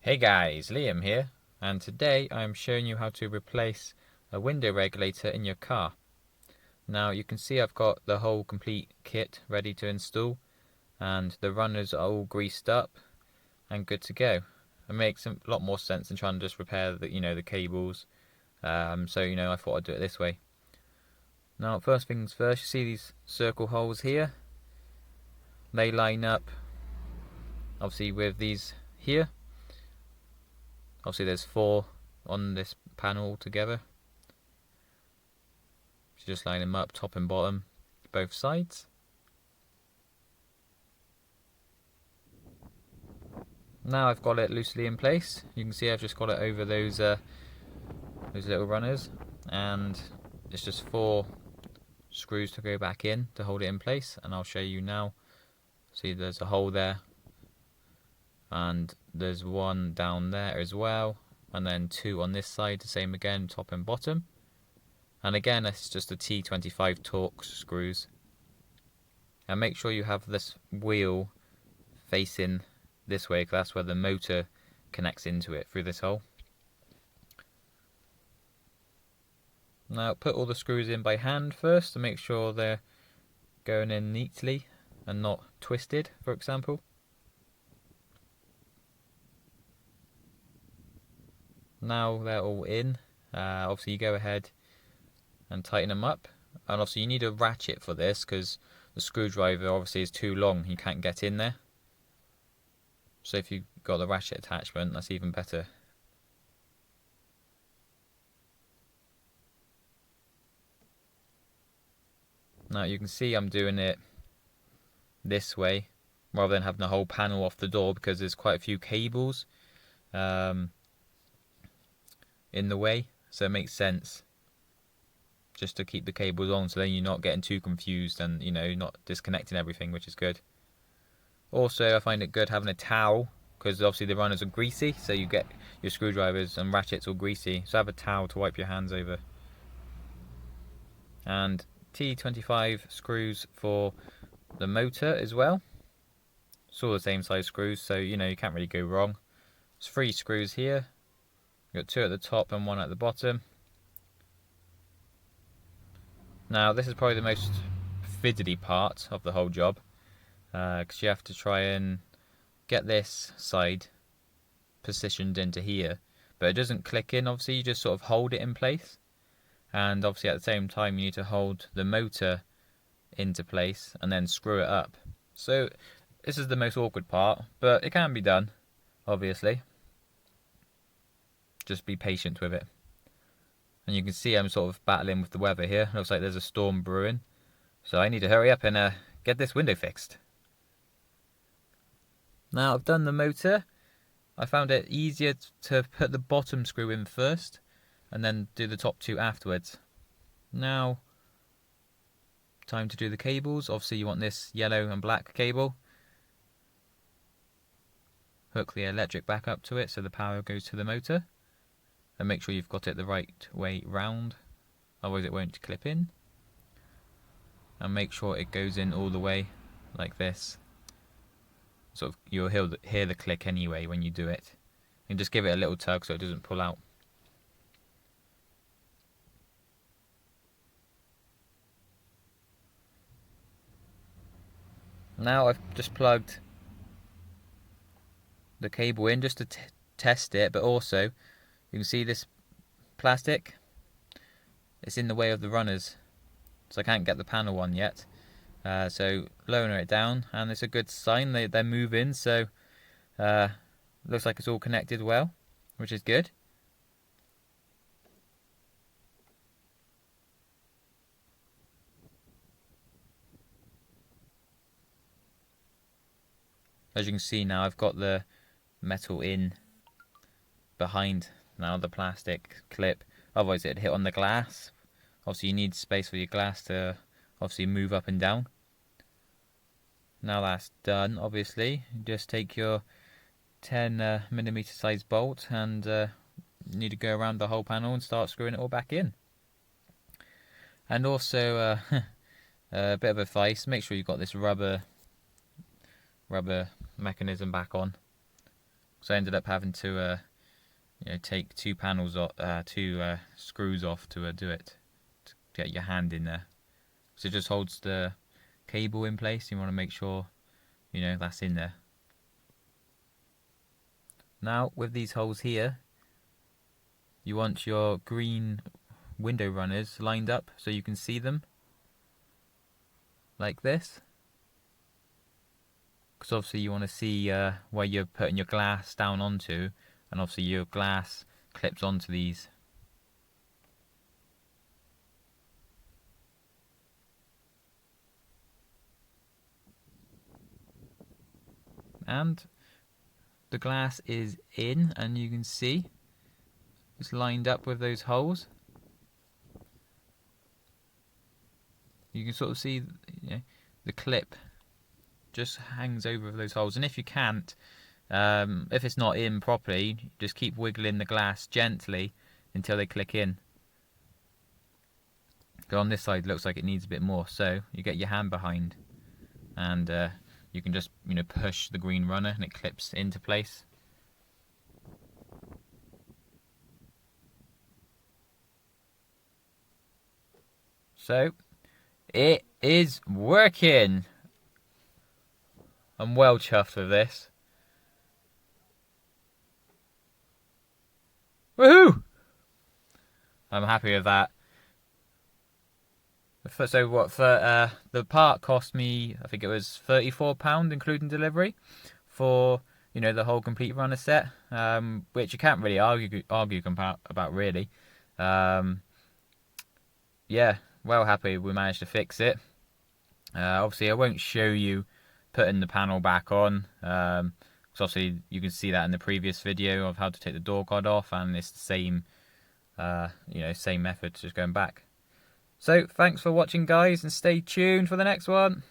Hey guys, Liam here, and today I'm showing you how to replace a window regulator in your car. Now you can see I've got the whole complete kit ready to install, and the runners are all greased up and good to go. It makes a lot more sense than trying to just repair the cables. So I thought I'd do it this way. Now first things first, you see these circle holes here? They line up obviously with these here. Obviously there's 4 on this panel together. So just line them up top and bottom, both sides. Now I've got it loosely in place. You can see I've just got it over those little runners, and it's just 4 screws to go back in to hold it in place, and I'll show you now. See, there's a hole there, and there's 1 down there as well, and then 2 on this side, the same again, top and bottom. And again, it's just a T25 Torx screws. And make sure you have this wheel facing this way, because that's where the motor connects into it through this hole. Now put all the screws in by hand first to make sure they're going in neatly and not twisted, for example. Now they're all in, obviously you go ahead and tighten them up, and obviously you need a ratchet for this because the screwdriver obviously is too long, you can't get in there. So if you've got the ratchet attachment, that's even better. Now you can see I'm doing it this way rather than having the whole panel off the door, because there's quite a few cables in the way, so it makes sense just to keep the cables on, so then you're not getting too confused and not disconnecting everything, which is good. Also, I find it good having a towel, because obviously the runners are greasy, so you get your screwdrivers and ratchets all greasy, so have a towel to wipe your hands over. And T25 screws for the motor as well. It's all the same size screws, so you can't really go wrong. There's 3 screws here. You've got 2 at the top and 1 at the bottom. Now this is probably the most fiddly part of the whole job, because you have to try and get this side positioned into here, but it doesn't click in. Obviously you just sort of hold it in place, and obviously at the same time you need to hold the motor into place and then screw it up. So this is the most awkward part, but it can be done, obviously. Just be patient with it. And you can see I'm sort of battling with the weather here. Looks like there's a storm brewing, so I need to hurry up and get this window fixed. Now I've done the motor. I found it easier to put the bottom screw in first and then do the top 2 afterwards. Now, time to do the cables. Obviously you want this yellow and black cable. Hook the electric back up to it so the power goes to the motor. And make sure you've got it the right way round, otherwise it won't clip in. And make sure it goes in all the way like this. Sort of you'll hear the click anyway when you do it. And just give it a little tug so it doesn't pull out. Now I've just plugged the cable in just to test it, but also you can see this plastic, it's in the way of the runners, so I can't get the panel on yet. So lower it down, and it's a good sign they're moving, so looks like it's all connected well, which is good. As you can see now, I've got the metal in behind now the plastic clip, otherwise it'd hit on the glass. Obviously you need space for your glass to obviously move up and down. Now that's done, obviously you just take your 10mm size bolt and you need to go around the whole panel and start screwing it all back in. And also a bit of advice, make sure you've got this rubber mechanism back on. So I ended up having to take two panels off, two screws off to do it, to get your hand in there. So it just holds the cable in place. You want to make sure that's in there. Now with these holes here, you want your green window runners lined up so you can see them like this, because obviously you want to see where you're putting your glass down onto, and obviously your glass clips onto these. And the glass is in, and you can see it's lined up with those holes. You can sort of see the clip just hangs over those holes, and if you can't, if it's not in properly, just keep wiggling the glass gently until they click in. But on this side, it looks like it needs a bit more, so you get your hand behind, and you can just push the green runner, and it clips into place. So it is working. I'm well chuffed with this. Woohoo! I'm happy with that. So what, for the part cost me, I think it was £34 including delivery for the whole complete runner set, which you can't really argue about really. Yeah, well happy we managed to fix it. Obviously I won't show you putting the panel back on, because obviously you can see that in the previous video of how to take the door guard off, and it's the same same method, just going back. So thanks for watching guys, and stay tuned for the next one.